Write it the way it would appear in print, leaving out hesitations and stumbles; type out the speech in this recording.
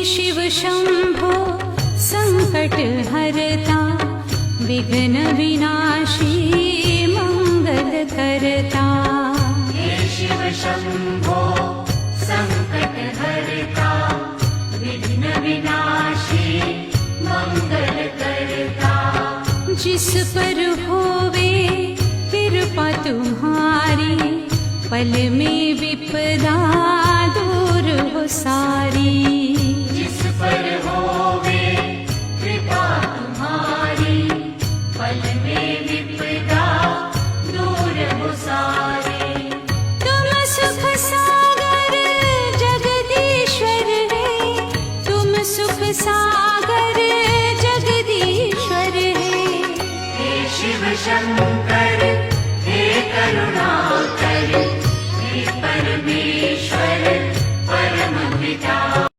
शिव शंभो संकट हरता, विघ्न विनाशी मंगल करता। हे शिव शंभो संकट हरता, विघ्न विनाशी मंगल करता। जिस पर होवे कृपा तुम्हारी, पल में विपदा दूर हो सारी। जिस पर होवे कृपा तुम्हारी, पल में विपदा दूर हो सारी। तुम सुख सागर जगदीश्वर है, तुम सुख सागर जगदीश्वर है। हे शिव शंकर हे करुणाकर, हे परमेश्वर परम पिता।